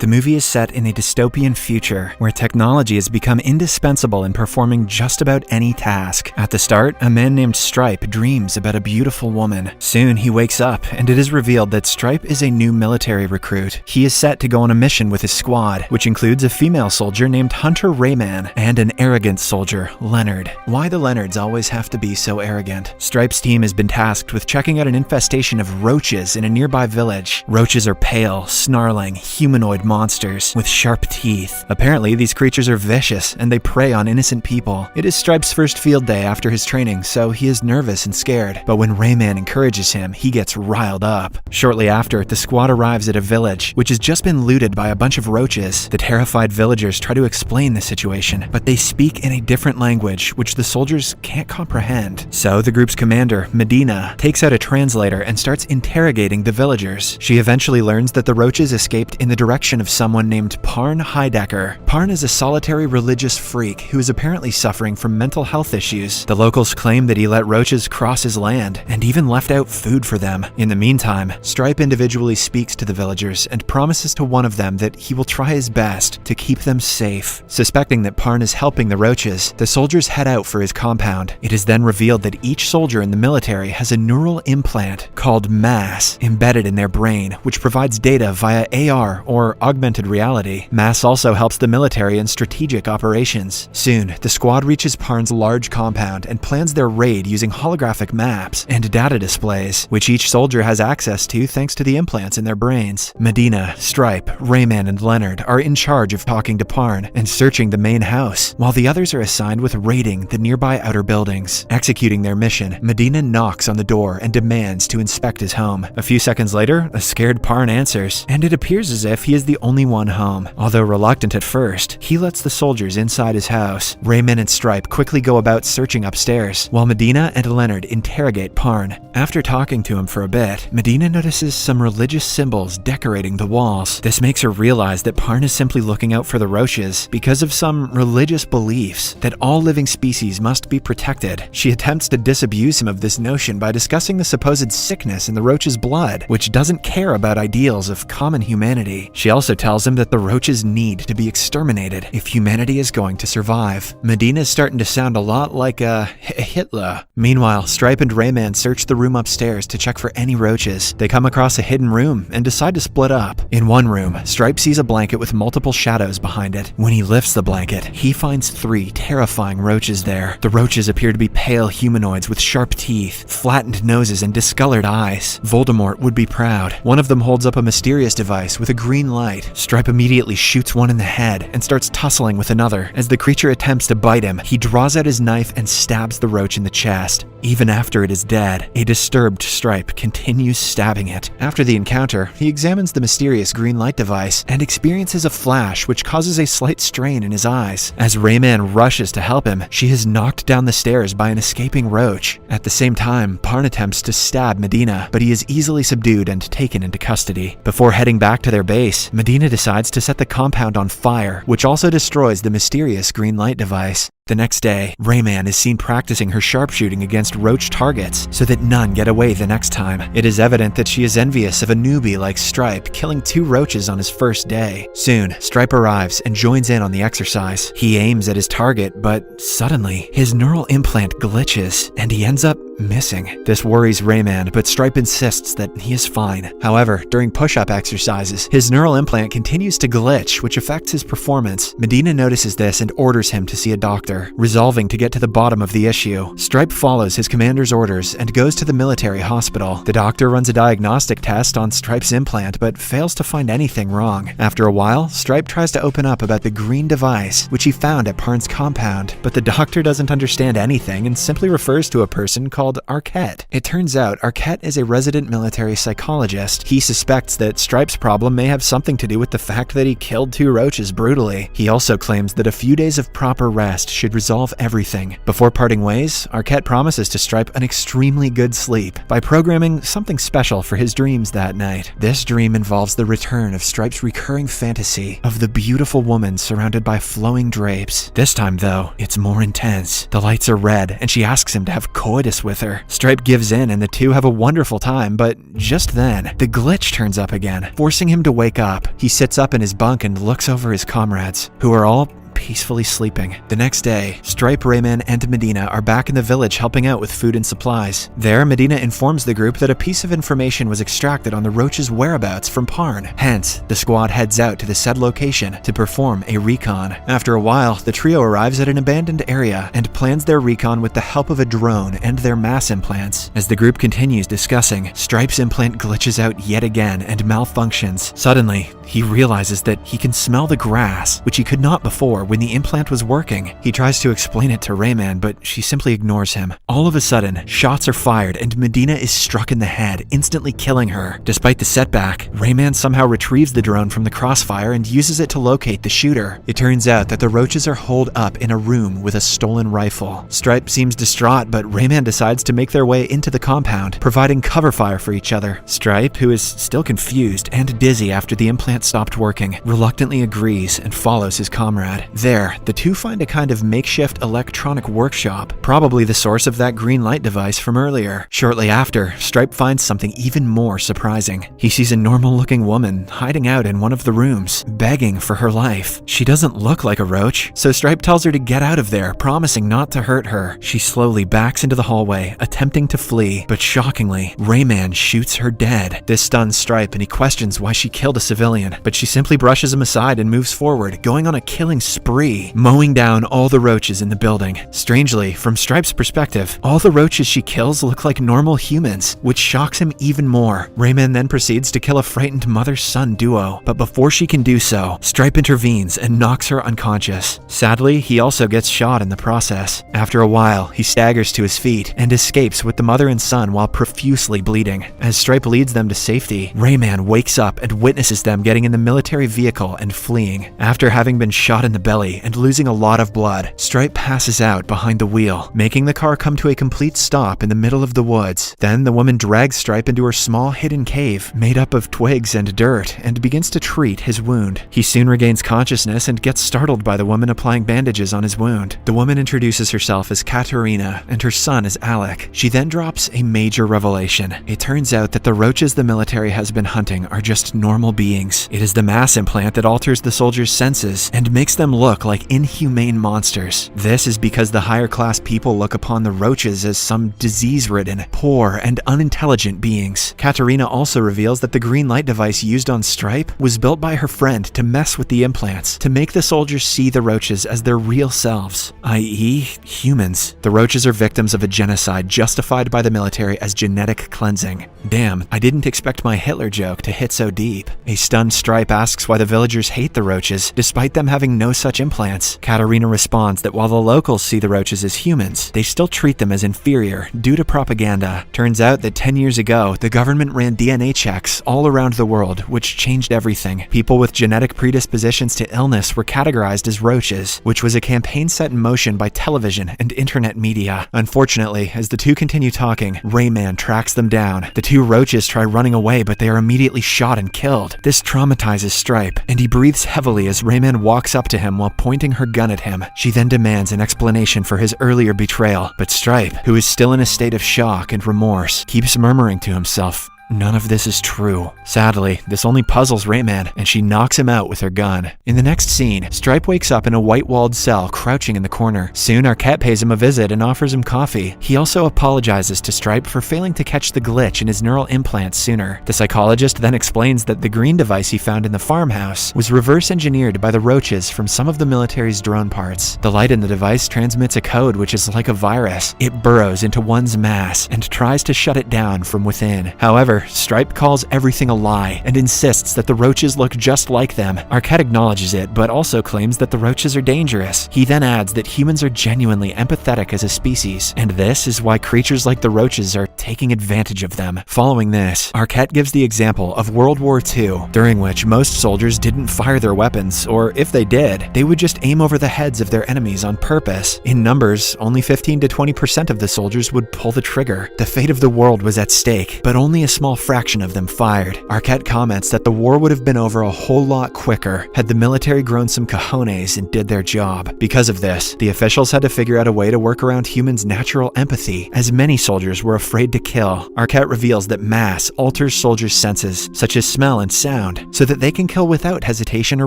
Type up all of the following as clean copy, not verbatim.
The movie is set in a dystopian future where technology has become indispensable in performing just about any task. At the start, a man named Stripe dreams about a beautiful woman. Soon he wakes up and it is revealed that Stripe is a new military recruit. He is set to go on a mission with his squad, which includes a female soldier named Hunter Rayman and an arrogant soldier, Leonard. Why the Leonards always have to be so arrogant? Stripe's team has been tasked with checking out an infestation of roaches in a nearby village. Roaches are pale, snarling, humanoid monsters with sharp teeth. Apparently, these creatures are vicious and they prey on innocent people. It is Stripe's first field day after his training, so he is nervous and scared. But when Rayman encourages him, he gets riled up. Shortly after, the squad arrives at a village, which has just been looted by a bunch of roaches. The terrified villagers try to explain the situation, but they speak in a different language, which the soldiers can't comprehend. So the group's commander, Medina, takes out a translator and starts interrogating the villagers. She eventually learns that the roaches escaped in the direction of someone named Parn Heidecker. Parn is a solitary religious freak who is apparently suffering from mental health issues. The locals claim that he let roaches cross his land and even left out food for them. In the meantime, Stripe individually speaks to the villagers and promises to one of them that he will try his best to keep them safe. Suspecting that Parn is helping the roaches, the soldiers head out for his compound. It is then revealed that each soldier in the military has a neural implant called MASS embedded in their brain, which provides data via AR or augmented reality. MASS also helps the military in strategic operations. Soon, the squad reaches Parn's large compound and plans their raid using holographic maps and data displays, which each soldier has access to thanks to the implants in their brains. Medina, Stripe, Rayman, and Leonard are in charge of talking to Parn and searching the main house, while the others are assigned with raiding the nearby outer buildings. Executing their mission, Medina knocks on the door and demands to inspect his home. A few seconds later, a scared Parn answers, and it appears as if he is the only one home. Although reluctant at first, he lets the soldiers inside his house. Rayman and Stripe quickly go about searching upstairs, while Medina and Leonard interrogate Parn. After talking to him for a bit, Medina notices some religious symbols decorating the walls. This makes her realize that Parn is simply looking out for the roaches because of some religious beliefs that all living species must be protected. She attempts to disabuse him of this notion by discussing the supposed sickness in the roach's blood, which doesn't care about ideals of common humanity. She also tells him that the roaches need to be exterminated if humanity is going to survive. Medina is starting to sound a lot like a Hitler. Meanwhile, Stripe and Rayman search the room upstairs to check for any roaches. They come across a hidden room and decide to split up. In one room, Stripe sees a blanket with multiple shadows behind it. When he lifts the blanket, he finds 3 terrifying roaches there. The roaches appear to be pale humanoids with sharp teeth, flattened noses, and discolored eyes. Voldemort would be proud. One of them holds up a mysterious device with a green light. Stripe immediately shoots one in the head and starts tussling with another. As the creature attempts to bite him, he draws out his knife and stabs the roach in the chest. Even after it is dead, a disturbed Stripe continues stabbing it. After the encounter, he examines the mysterious green light device and experiences a flash which causes a slight strain in his eyes. As Rayman rushes to help him, she is knocked down the stairs by an escaping roach. At the same time, Parn attempts to stab Medina, but he is easily subdued and taken into custody. Before heading back to their base, Medina decides to set the compound on fire, which also destroys the mysterious green light device. The next day, Rayman is seen practicing her sharpshooting against roach targets so that none get away the next time. It is evident that she is envious of a newbie like Stripe killing 2 roaches on his first day. Soon, Stripe arrives and joins in on the exercise. He aims at his target, but suddenly, his neural implant glitches and he ends up missing. This worries Rayman, but Stripe insists that he is fine. However, during push-up exercises, his neural implant continues to glitch, which affects his performance. Medina notices this and orders him to see a doctor. Resolving to get to the bottom of the issue, Stripe follows his commander's orders and goes to the military hospital. The doctor runs a diagnostic test on Stripe's implant, but fails to find anything wrong. After a while, Stripe tries to open up about the green device, which he found at Parn's compound, but the doctor doesn't understand anything and simply refers to a person called Arquette. It turns out Arquette is a resident military psychologist. He suspects that Stripe's problem may have something to do with the fact that he killed 2 roaches brutally. He also claims that a few days of proper rest should resolve everything. Before parting ways, Arquette promises to Stripe an extremely good sleep by programming something special for his dreams that night. This dream involves the return of Stripe's recurring fantasy of the beautiful woman surrounded by flowing drapes. This time, though, it's more intense. The lights are red, and she asks him to have coitus with with her. Stripe gives in and the two have a wonderful time, but just then, the glitch turns up again, forcing him to wake up. He sits up in his bunk and looks over his comrades, who are all peacefully sleeping. The next day, Stripe, Rayman, and Medina are back in the village helping out with food and supplies. There, Medina informs the group that a piece of information was extracted on the roach's whereabouts from Parn. Hence, the squad heads out to the said location to perform a recon. After a while, the trio arrives at an abandoned area and plans their recon with the help of a drone and their mass implants. As the group continues discussing, Stripe's implant glitches out yet again and malfunctions. Suddenly, he realizes that he can smell the grass, which he could not before when the implant was working. He tries to explain it to Rayman, but she simply ignores him. All of a sudden, shots are fired and Medina is struck in the head, instantly killing her. Despite the setback, Rayman somehow retrieves the drone from the crossfire and uses it to locate the shooter. It turns out that the roaches are holed up in a room with a stolen rifle. Stripe seems distraught, but Rayman decides to make their way into the compound, providing cover fire for each other. Stripe, who is still confused and dizzy after the implant stopped working, reluctantly agrees and follows his comrade. There, the two find a kind of makeshift electronic workshop, probably the source of that green light device from earlier. Shortly after, Stripe finds something even more surprising. He sees a normal-looking woman hiding out in one of the rooms, begging for her life. She doesn't look like a roach, so Stripe tells her to get out of there, promising not to hurt her. She slowly backs into the hallway, attempting to flee, but shockingly, Rayman shoots her dead. This stuns Stripe and he questions why she killed a civilian, but she simply brushes him aside and moves forward, going on a killing spree, mowing down all the roaches in the building. Strangely, from Stripe's perspective, all the roaches she kills look like normal humans, which shocks him even more. Rayman then proceeds to kill a frightened mother-son duo, but before she can do so, Stripe intervenes and knocks her unconscious. Sadly, he also gets shot in the process. After a while, he staggers to his feet and escapes with the mother and son while profusely bleeding. As Stripe leads them to safety, Rayman wakes up and witnesses them getting in the military vehicle and fleeing. After having been shot in the belly and losing a lot of blood, Stripe passes out behind the wheel, making the car come to a complete stop in the middle of the woods. Then the woman drags Stripe into her small hidden cave, made up of twigs and dirt, and begins to treat his wound. He soon regains consciousness and gets startled by the woman applying bandages on his wound. The woman introduces herself as Katerina and her son as Alec. She then drops a major revelation. It turns out that the roaches the military has been hunting are just normal beings. It is the mass implant that alters the soldiers' senses and makes them look like inhumane monsters. This is because the higher class people look upon the roaches as some disease-ridden, poor, and unintelligent beings. Katerina also reveals that the green light device used on Stripe was built by her friend to mess with the implants, to make the soldiers see the roaches as their real selves, i.e. humans. The roaches are victims of a genocide justified by the military as genetic cleansing. Damn, I didn't expect my Hitler joke to hit so deep. A stunned Stripe asks why the villagers hate the roaches, despite them having no such implants. Katerina responds that while the locals see the roaches as humans, they still treat them as inferior due to propaganda. Turns out that 10 years ago, the government ran DNA checks all around the world, which changed everything. People with genetic predispositions to illness were categorized as roaches, which was a campaign set in motion by television and internet media. Unfortunately, as the two continue talking, Rayman tracks them down. The two roaches try running away, but they are immediately shot and killed. This traumatizes Stripe, and he breathes heavily as Rayman walks up to him while pointing her gun at him. She then demands an explanation for his earlier betrayal, but Stripe, who is still in a state of shock and remorse, keeps murmuring to himself, "None of this is true." Sadly, this only puzzles Rayman, and she knocks him out with her gun. In the next scene, Stripe wakes up in a white-walled cell crouching in the corner. Soon, Arquette pays him a visit and offers him coffee. He also apologizes to Stripe for failing to catch the glitch in his neural implants sooner. The psychologist then explains that the green device he found in the farmhouse was reverse-engineered by the roaches from some of the military's drone parts. The light in the device transmits a code which is like a virus. It burrows into one's mass and tries to shut it down from within. However, Stripe calls everything a lie and insists that the roaches look just like them. Arquette acknowledges it, but also claims that the roaches are dangerous. He then adds that humans are genuinely empathetic as a species, and this is why creatures like the roaches are taking advantage of them. Following this, Arquette gives the example of World War II, during which most soldiers didn't fire their weapons, or if they did, they would just aim over the heads of their enemies on purpose. In numbers, only 15 to 20% of the soldiers would pull the trigger. The fate of the world was at stake, but only a small small fraction of them fired. Arquette comments that the war would have been over a whole lot quicker had the military grown some cojones and did their job. Because of this, the officials had to figure out a way to work around humans' natural empathy, as many soldiers were afraid to kill. Arquette reveals that mass alters soldiers' senses, such as smell and sound, so that they can kill without hesitation or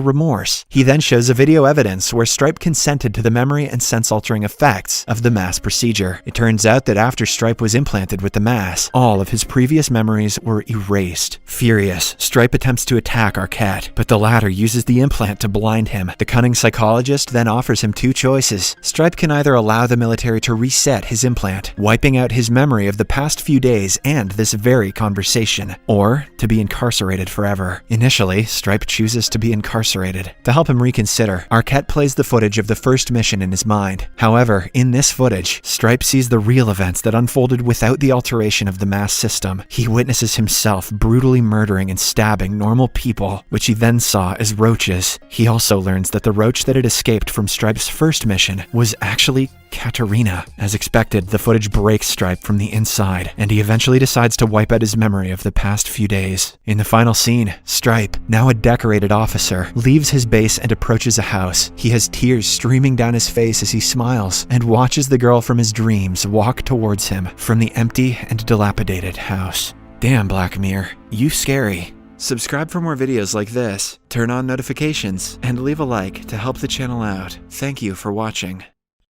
remorse. He then shows a video evidence where Stripe consented to the memory and sense-altering effects of the mass procedure. It turns out that after Stripe was implanted with the mass, all of his previous memories were erased. Furious, Stripe attempts to attack Arquette, but the latter uses the implant to blind him. The cunning psychologist then offers him two choices. Stripe can either allow the military to reset his implant, wiping out his memory of the past few days and this very conversation, or to be incarcerated forever. Initially, Stripe chooses to be incarcerated. To help him reconsider, Arquette plays the footage of the first mission in his mind. However, in this footage, Stripe sees the real events that unfolded without the alteration of the mass system. He witnesses himself brutally murdering and stabbing normal people, which he then saw as roaches. He also learns that the roach that had escaped from Stripe's first mission was actually Katarina. As expected, the footage breaks Stripe from the inside, and he eventually decides to wipe out his memory of the past few days. In the final scene, Stripe, now a decorated officer, leaves his base and approaches a house. He has tears streaming down his face as he smiles and watches the girl from his dreams walk towards him from the empty and dilapidated house. Damn, Black Mirror, you scary. Subscribe for more videos like this, turn on notifications, and leave a like to help the channel out. Thank you for watching.